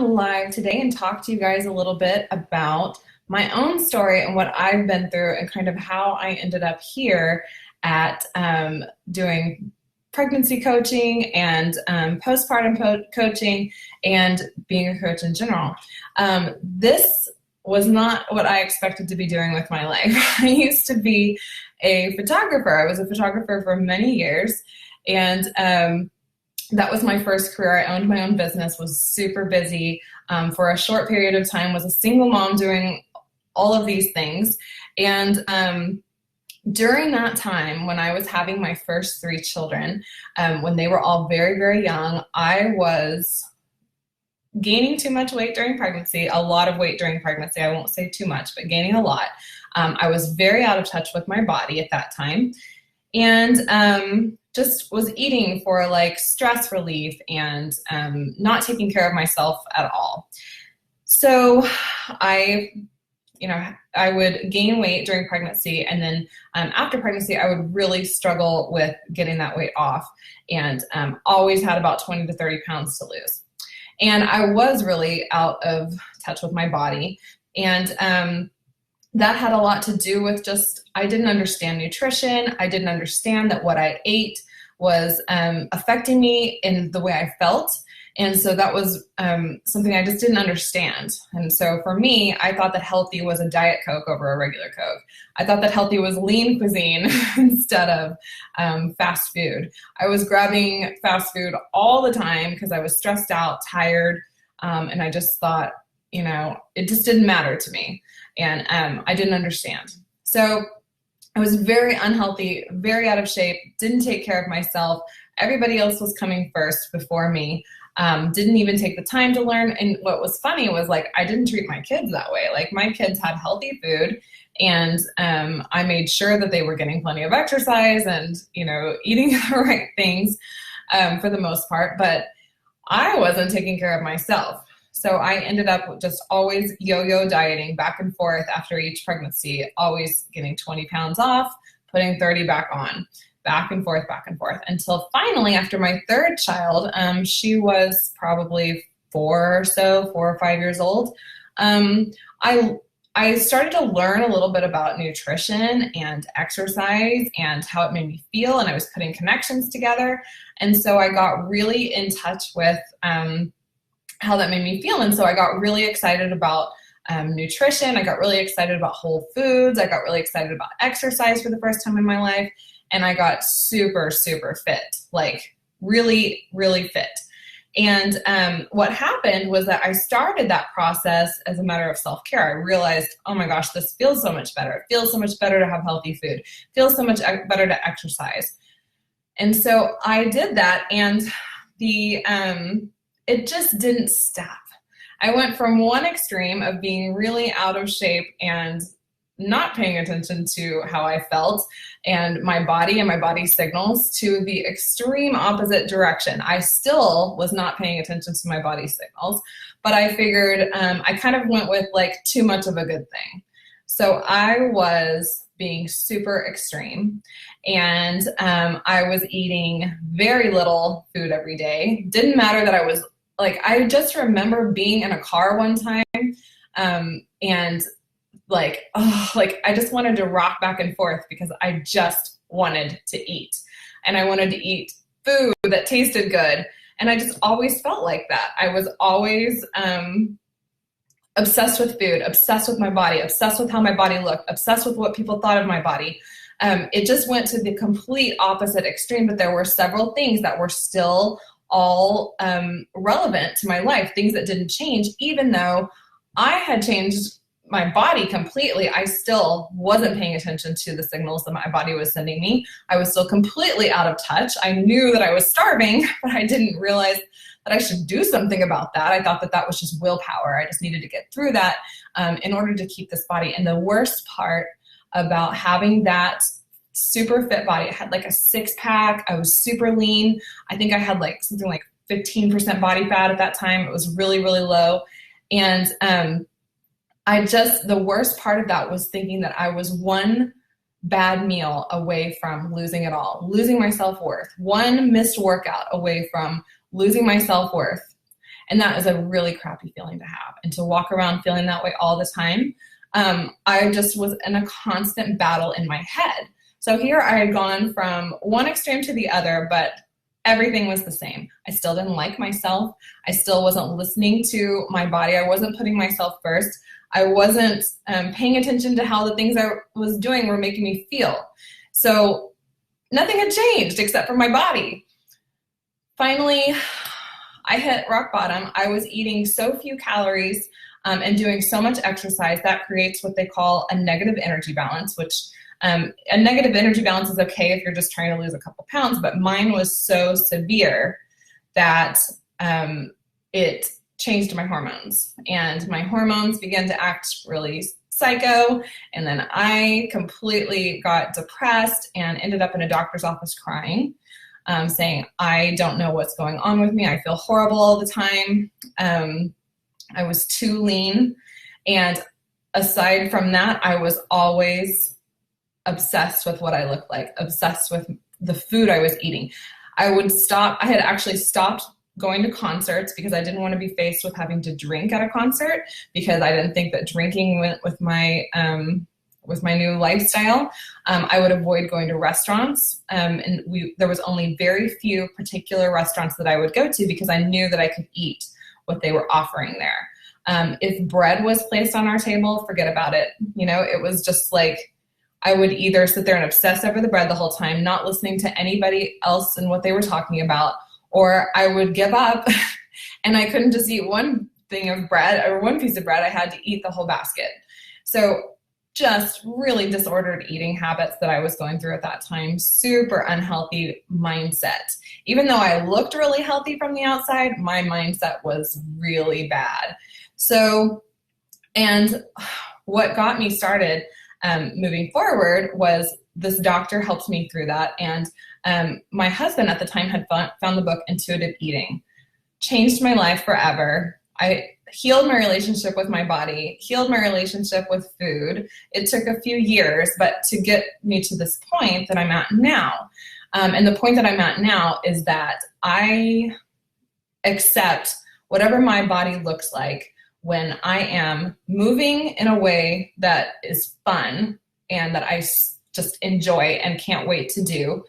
on live today and talk to you guys a little bit about my own story and what I've been through and kind of how I ended up here at doing pregnancy coaching and postpartum coaching and being a coach in general. This was not what I expected to be doing with my life. I used to be a photographer. I was a photographer for many years, and that was my first career. I owned my own business, was super busy for a short period of time, was a single mom doing all of these things. And during that time, when I was having my first three children, when they were all very, very young, I was gaining too much weight during pregnancy, a lot of weight during pregnancy. I won't say too much, but gaining a lot. I was very out of touch with my body at that time. And just was eating for like stress relief and not taking care of myself at all. So I would gain weight during pregnancy, and then after pregnancy, I would really struggle with getting that weight off, and always had about 20 to 30 pounds to lose. And I was really out of touch with my body, and that had a lot to do with just, I didn't understand nutrition. I didn't understand that what I ate was affecting me in the way I felt. And so that was something I just didn't understand. And so for me, I thought that healthy was a Diet Coke over a regular Coke. I thought that healthy was lean cuisine instead of fast food. I was grabbing fast food all the time because I was stressed out, tired, and I just thought, it just didn't matter to me. And I didn't understand. So I was very unhealthy, very out of shape, didn't take care of myself. Everybody else was coming first before me. Didn't even take the time to learn. And what was funny was I didn't treat my kids that way. My kids had healthy food, and I made sure that they were getting plenty of exercise and, eating the right things for the most part, but I wasn't taking care of myself. So I ended up just always yo-yo dieting back and forth after each pregnancy, always getting 20 pounds off, putting 30 back on, back and forth, until finally after my third child, she was probably 4 or 5 years old. I started to learn a little bit about nutrition and exercise and how it made me feel, and I was putting connections together. And so I got really in touch with how that made me feel. And so I got really excited about nutrition. I got really excited about whole foods. I got really excited about exercise for the first time in my life. And I got super, super fit, really, really fit. And what happened was that I started that process as a matter of self-care. I realized, oh my gosh, this feels so much better. It feels so much better to have healthy food. It feels so much better to exercise. And so I did that, and it just didn't stop. I went from one extreme of being really out of shape and not paying attention to how I felt and my body and my body signals to the extreme opposite direction. I still was not paying attention to my body signals, but I figured I kind of went with too much of a good thing. So I was being super extreme, and I was eating very little food every day. Didn't matter that I was I just remember being in a car one time and I just wanted to rock back and forth because I just wanted to eat, and I wanted to eat food that tasted good. And I just always felt like that. I was always obsessed with food, obsessed with my body, obsessed with how my body looked, obsessed with what people thought of my body. It just went to the complete opposite extreme, but there were several things that were still all relevant to my life, things that didn't change. Even though I had changed my body completely, I still wasn't paying attention to the signals that my body was sending me. I was still completely out of touch. I knew that I was starving, but I didn't realize that I should do something about that. I thought that that was just willpower. I just needed to get through that in order to keep this body. And the worst part about having that super fit body, I had a 6-pack. I was super lean. I think I had something like 15% body fat at that time. It was really, really low. And the worst part of that was thinking that I was one bad meal away from losing it all, losing my self-worth, one missed workout away from losing my self-worth. And that is a really crappy feeling to have. And to walk around feeling that way all the time, I just was in a constant battle in my head. So here I had gone from one extreme to the other, but everything was the same. I still didn't like myself. I still wasn't listening to my body. I wasn't putting myself first. I wasn't paying attention to how the things I was doing were making me feel. So nothing had changed except for my body. Finally, I hit rock bottom. I was eating so few calories and doing so much exercise that creates what they call a negative energy balance, which a negative energy balance is okay if you're just trying to lose a couple pounds, but mine was so severe that it changed my hormones, and my hormones began to act really psycho, and then I completely got depressed and ended up in a doctor's office crying, saying, I don't know what's going on with me. I feel horrible all the time. I was too lean. And aside from that, I was always obsessed with what I looked like, obsessed with the food I was eating. I had actually stopped going to concerts because I didn't want to be faced with having to drink at a concert, because I didn't think that drinking went with my new lifestyle. I would avoid going to restaurants, and there was only very few particular restaurants that I would go to because I knew that I could eat what they were offering there. If bread was placed on our table, forget about it. It was just like I would either sit there and obsess over the bread the whole time, not listening to anybody else and what they were talking about, or I would give up and I couldn't just eat one thing of bread or one piece of bread. I had to eat the whole basket. So just really disordered eating habits that I was going through at that time, super unhealthy mindset. Even though I looked really healthy from the outside, my mindset was really bad. So, and what got me started moving forward was this doctor helped me through that. And my husband at the time had found the book Intuitive Eating. Changed my life forever. I healed my relationship with my body, healed my relationship with food. It took a few years, but to get me to this point that I'm at now. And the point that I'm at now is that I accept whatever my body looks like when I am moving in a way that is fun and that I just enjoy and can't wait to do.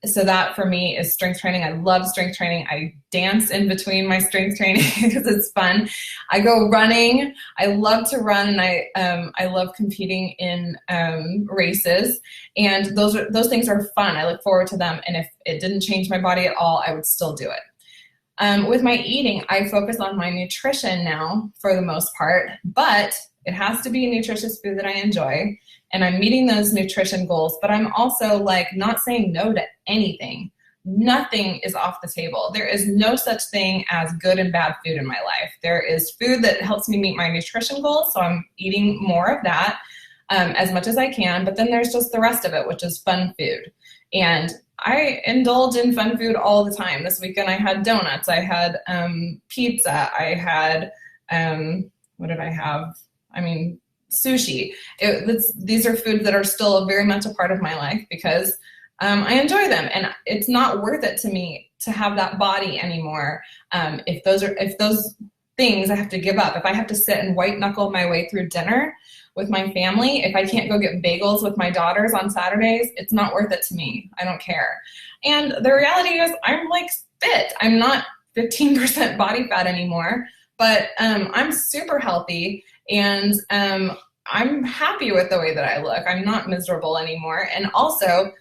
So that for me is strength training. I love strength training. I dance in between my strength training because it's fun. I go running. I love to run, and I love competing in races. And those things are fun. I look forward to them. And if it didn't change my body at all, I would still do it. With my eating, I focus on my nutrition now for the most part, but it has to be nutritious food that I enjoy. And I'm meeting those nutrition goals, but I'm also not saying no to anything. Nothing is off the table. There is no such thing as good and bad food in my life. There is food that helps me meet my nutrition goals, so I'm eating more of that as much as I can. But then there's just the rest of it, which is fun food. And I indulge in fun food all the time. This weekend I had donuts. I had pizza. I had, what did I have? Sushi. These are foods that are still very much a part of my life because I enjoy them, and it's not worth it to me to have that body anymore. If those things I have to give up, if I have to sit and white knuckle my way through dinner with my family, if I can't go get bagels with my daughters on Saturdays, it's not worth it to me. I don't care. And the reality is I'm fit. I'm not 15% body fat anymore, but I'm super healthy, and I'm happy with the way that I look. I'm not miserable anymore. And also,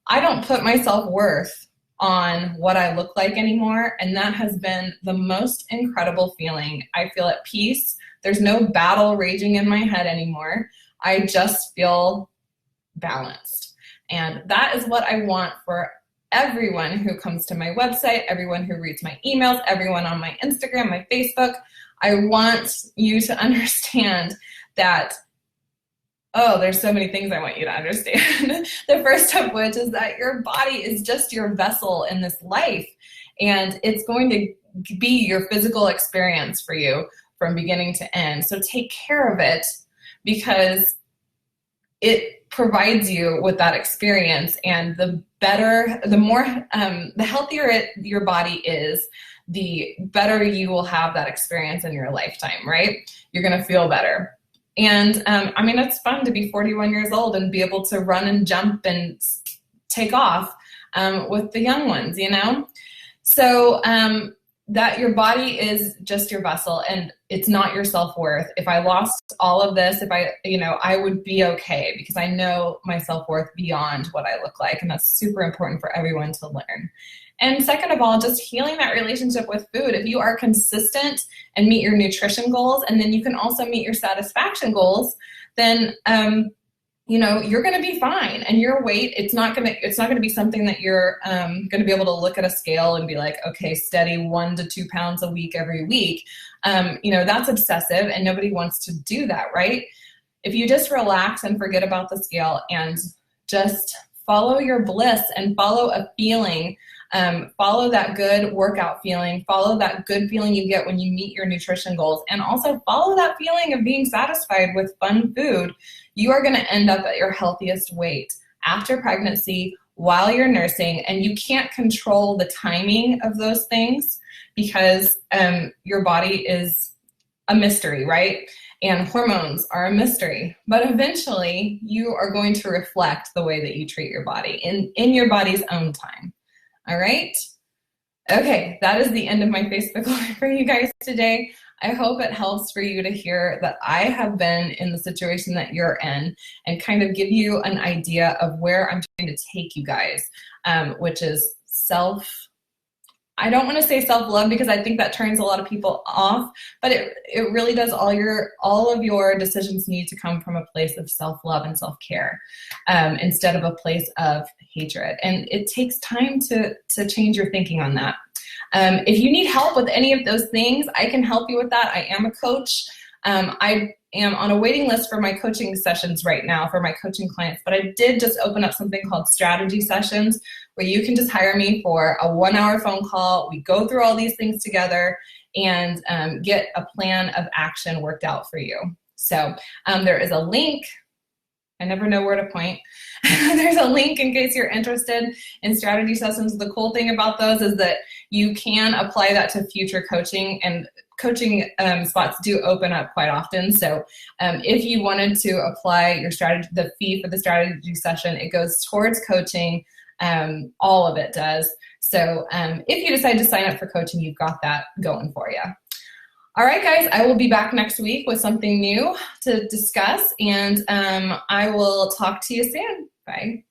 I don't put my self-worth on what I look like anymore. And that has been the most incredible feeling. I feel at peace. There's no battle raging in my head anymore. I just feel balanced. And that is what I want for everyone who comes to my website, everyone who reads my emails, everyone on my Instagram, my Facebook. I want you to understand that, there's so many things I want you to understand. The first of which is that your body is just your vessel in this life, and it's going to be your physical experience for you from beginning to end. So take care of it, because it provides you with that experience, and the healthier your body is, the better you will have that experience in your lifetime, right? You're going to feel better. And I mean, it's fun to be 41 years old and be able to run and jump and take off with the young ones, you know? So that your body is just your vessel and it's not your self-worth. If I lost all of this, I would be okay because I know my self-worth beyond what I look like. And that's super important for everyone to learn. And second of all, just healing that relationship with food. If you are consistent and meet your nutrition goals, and then you can also meet your satisfaction goals, then you're going to be fine. And your weight, it's not going to be something that you're going to be able to look at a scale and be like, okay, steady 1 to 2 pounds a week every week. That's obsessive and nobody wants to do that, right? If you just relax and forget about the scale and just follow your bliss and follow a feeling, follow that good workout feeling, follow that good feeling you get when you meet your nutrition goals, and also follow that feeling of being satisfied with fun food, you are going to end up at your healthiest weight after pregnancy, while you're nursing. And you can't control the timing of those things because your body is a mystery, right? And hormones are a mystery. But eventually, you are going to reflect the way that you treat your body in your body's own time. All right? Okay, that is the end of my Facebook Live for you guys today. I hope it helps for you to hear that I have been in the situation that you're in and kind of give you an idea of where I'm trying to take you guys, which is I don't want to say self-love because I think that turns a lot of people off, but it really does. All of your decisions need to come from a place of self-love and self-care instead of a place of hatred. And it takes time to change your thinking on that. If you need help with any of those things, I can help you with that. I am a coach. I am on a waiting list for my coaching sessions right now for my coaching clients, but I did just open up something called strategy sessions where you can just hire me for a 1-hour phone call. We go through all these things together and get a plan of action worked out for you. So there is a link. I never know where to point. There's a link in case you're interested in strategy sessions. The cool thing about those is that you can apply that to future coaching, and coaching spots do open up quite often. So if you wanted to apply your strategy, the fee for the strategy session, it goes towards coaching. All of it does. So if you decide to sign up for coaching, you've got that going for you. All right, guys, I will be back next week with something new to discuss, and I will talk to you soon. Bye.